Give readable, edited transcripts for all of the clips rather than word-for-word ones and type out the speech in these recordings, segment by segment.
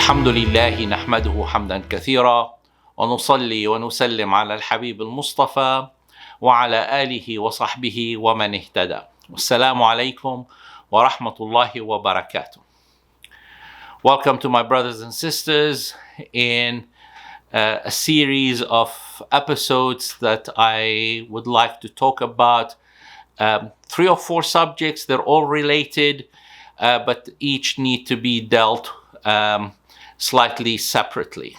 الحمد لله نحمده حمدا كثيرا ونصلي ونسلم على الحبيب المصطفى وعلى آله وصحبه ومن اهتدى. Assalamu alaikum wa rahmatullahi wa barakatuh. Welcome to my brothers and sisters in a series of episodes that I would like to talk about 3 or 4 subjects. They're all related, but each need to be dealt slightly separately.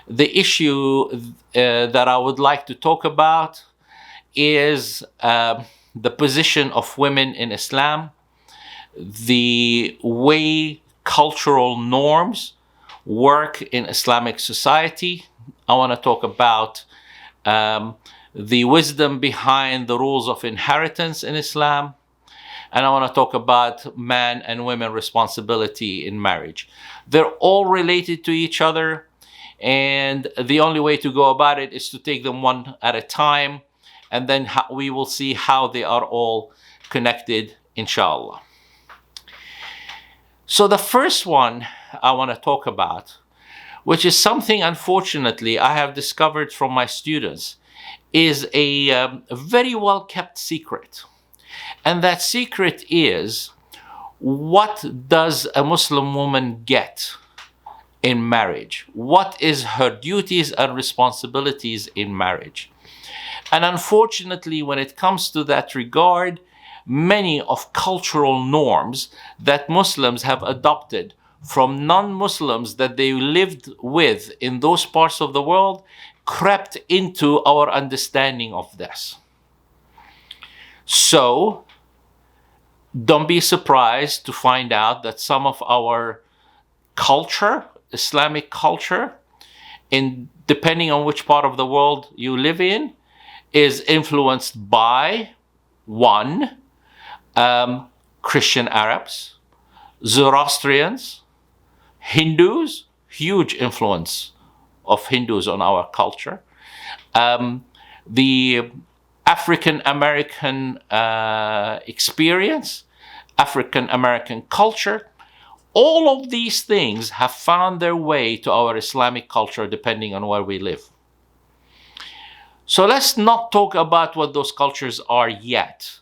The issue that I would like to talk about is the position of women in Islam, the way cultural norms work in Islamic society. I want to talk about the wisdom behind the rules of inheritance in Islam. And I want to talk about man and women responsibility in marriage. They're all related to each other, and the only way to go about it is to take them one at a time, and then we will see how they are all connected, inshallah. So the first one I want to talk about, which is something unfortunately I have discovered from my students, is a very well kept secret. And that secret is, what does a Muslim woman get in marriage? What is her duties and responsibilities in marriage? And unfortunately, when it comes to that regard, many of cultural norms that Muslims have adopted from non-Muslims that they lived with in those parts of the world crept into our understanding of this. So, don't be surprised to find out that some of our culture, Islamic culture, depending on which part of the world you live in, is influenced by, 1, Christian Arabs, Zoroastrians, Hindus, huge influence of Hindus on our culture, the African American experience, African American culture. All of these things have found their way to our Islamic culture depending on where we live. So let's not talk about what those cultures are yet.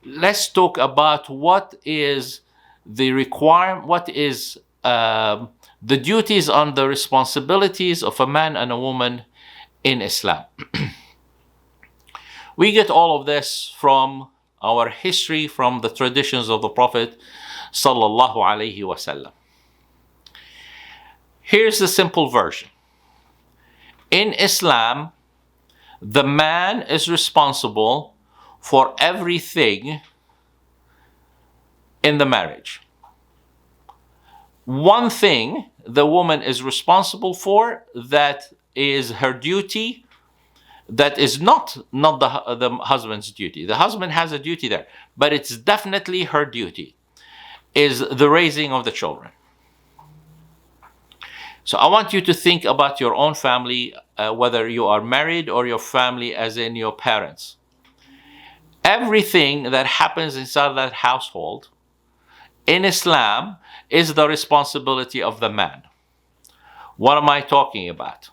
Let's talk about what is the requirement, what is the duties and the responsibilities of a man and a woman in Islam. We get all of this from our history, from the traditions of the Prophet sallallahu alaihi wasallam. Here's the simple version. In Islam, the man is responsible for everything in the marriage. One thing the woman is responsible for, that is her duty, that is not the husband's duty. The husband has a duty there, but it's definitely her duty, is the raising of the children. So I want you to think about your own family, whether you are married or your family as in your parents. Everything that happens inside that household in Islam is the responsibility of the man. What am I talking about?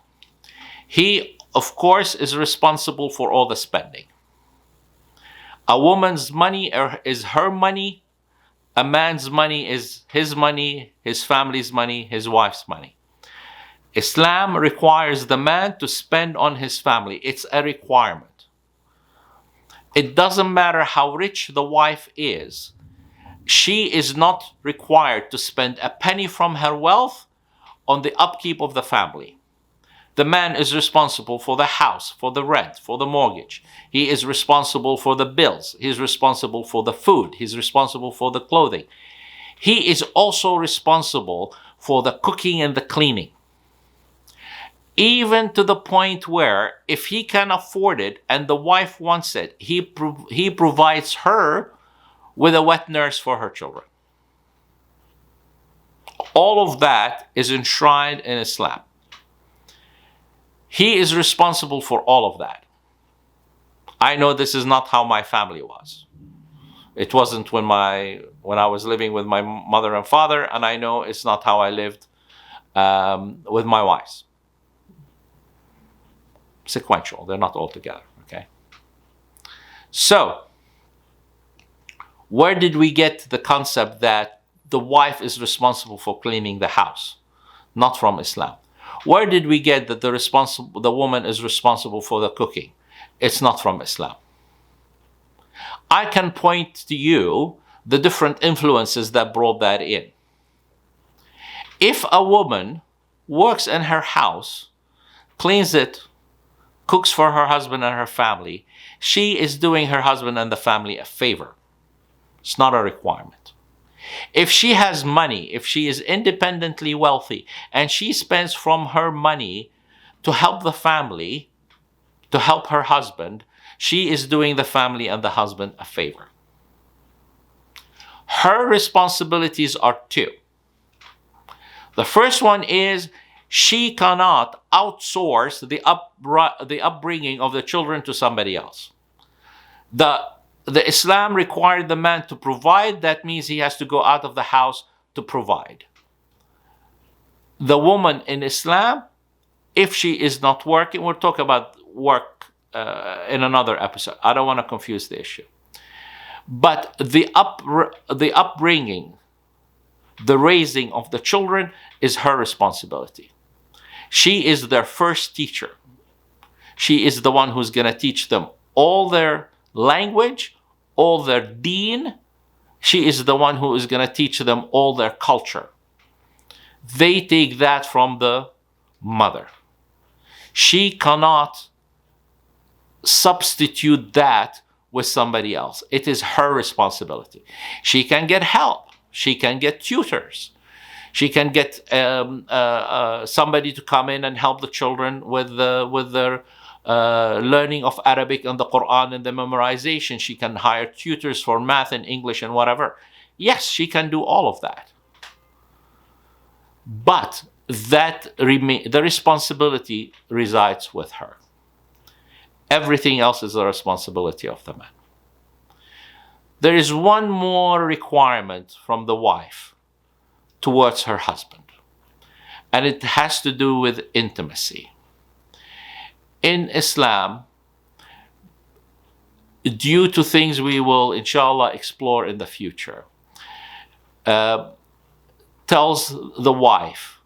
He, of course, is responsible for all the spending. A woman's money is her money. A man's money is his money, his family's money, his wife's money. Islam requires the man to spend on his family. It's a requirement. It doesn't matter how rich the wife is. She is not required to spend a penny from her wealth on the upkeep of the family. The man is responsible for the house, for the rent, for the mortgage. He is responsible for the bills. He is responsible for the food. He's responsible for the clothing. He is also responsible for the cooking and the cleaning. Even to the point where, if he can afford it and the wife wants it, he provides her with a wet nurse for her children. All of that is enshrined in Islam. He is responsible for all of that. I know this is not how my family was. It wasn't when I was living with my mother and father, and I know it's not how I lived with my wives. Sequential, they're not all together, okay? So, where did we get the concept that the wife is responsible for cleaning the house? Not from Islam. Where did we get that the woman is responsible for the cooking? It's not from Islam. I can point to you the different influences that brought that in. If a woman works in her house, cleans it, cooks for her husband and her family, she is doing her husband and the family a favor. It's not a requirement. If she has money, if she is independently wealthy, and she spends from her money to help the family, to help her husband, she is doing the family and the husband a favor. Her responsibilities are two. The first one is she cannot outsource the upbringing of the children to somebody else. The Islam required the man to provide. That means he has to go out of the house to provide. The woman in Islam, if she is not working, we'll talk about work in another episode. I don't want to confuse the issue. But the upbringing, the raising of the children is her responsibility. She is their first teacher. She is the one who's going to teach them all their language, all their deen. She is the one who is going to teach them all their culture. They take that from the mother. She cannot substitute that with somebody else. It is her responsibility. She can get help. She can get tutors. She can get somebody to come in and help the children with their learning of Arabic and the Quran and the memorization. She can hire tutors for math and English and whatever. Yes, she can do all of that. But the responsibility resides with her. Everything else is the responsibility of the man. There is one more requirement from the wife towards her husband, and it has to do with intimacy. In Islam, due to things we will, inshallah, explore in the future, tells the wife,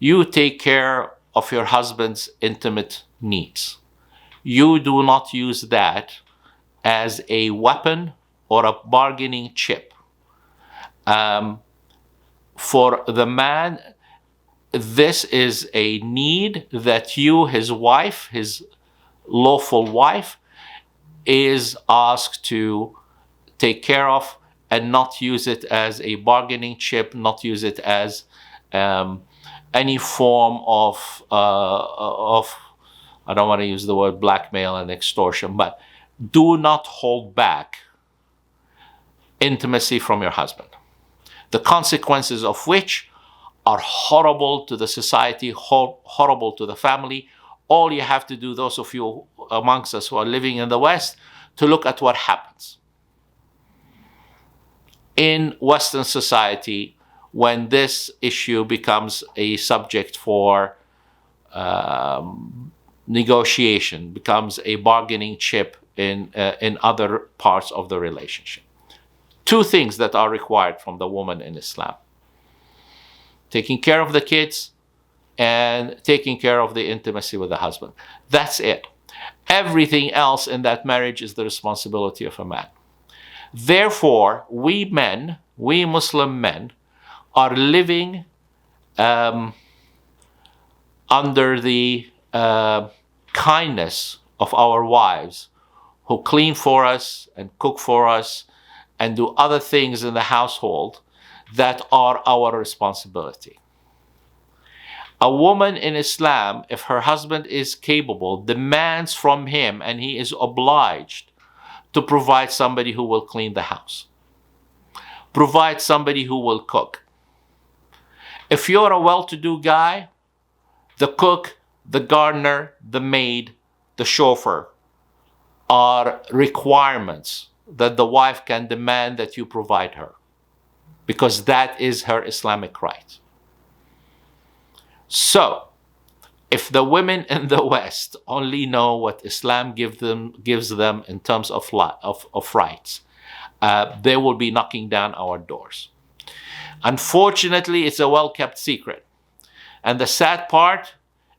you take care of your husband's intimate needs. You do not use that as a weapon or a bargaining chip. For the man, this is a need that you, his wife, his lawful wife, is asked to take care of, and not use it as a bargaining chip, not use it as any form of I don't want to use the word blackmail and extortion, but do not hold back intimacy from your husband. The consequences of which are horrible to the society, horrible to the family. All you have to do, those of you amongst us who are living in the West, to look at what happens in Western society when this issue becomes a subject for negotiation, becomes a bargaining chip in other parts of the relationship. Two things that are required from the woman in Islam: taking care of the kids and taking care of the intimacy with the husband. That's it. Everything else in that marriage is the responsibility of a man. Therefore, we men, we Muslim men, are living under the kindness of our wives, who clean for us and cook for us and do other things in the household that are our responsibility. A woman in Islam, if her husband is capable, demands from him, and he is obliged to provide somebody who will clean the house, provide somebody who will cook. If you're a well-to-do guy, the cook, the gardener, the maid, the chauffeur are requirements that the wife can demand that you provide her, because that is her Islamic right. So, if the women in the West only know what Islam gives them in terms of rights, they will be knocking down our doors. Unfortunately, it's a well-kept secret. And the sad part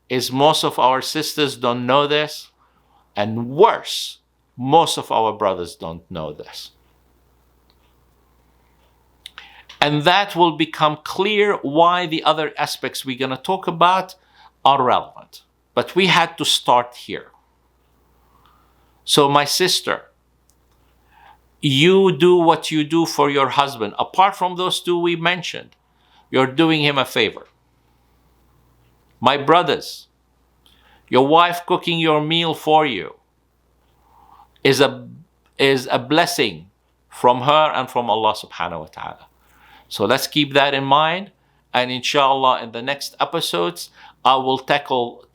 is most of our sisters don't know this, and worse, most of our brothers don't know this. And that will become clear why the other aspects we're going to talk about are relevant. But we had to start here. So my sister, you do what you do for your husband. Apart from those two we mentioned, you're doing him a favor. My brothers, your wife cooking your meal for you is a blessing from her and from Allah subhanahu wa ta'ala. So let's keep that in mind. And inshallah, in the next episodes, I will tackle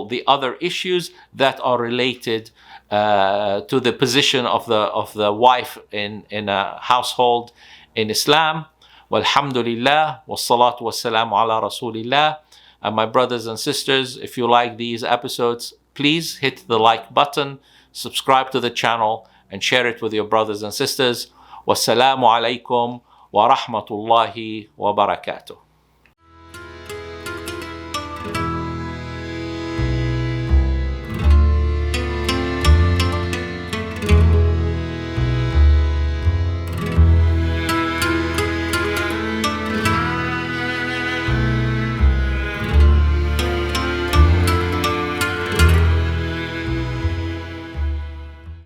the other issues that are related to the position of the wife in a household in Islam. Walhamdulillah, wassalatu wassalamu ala rasulillah. And my brothers and sisters, if you like these episodes, please hit the like button, subscribe to the channel, and share it with your brothers and sisters. Wassalamu alaikum wa rahmatullahi wa barakatuh.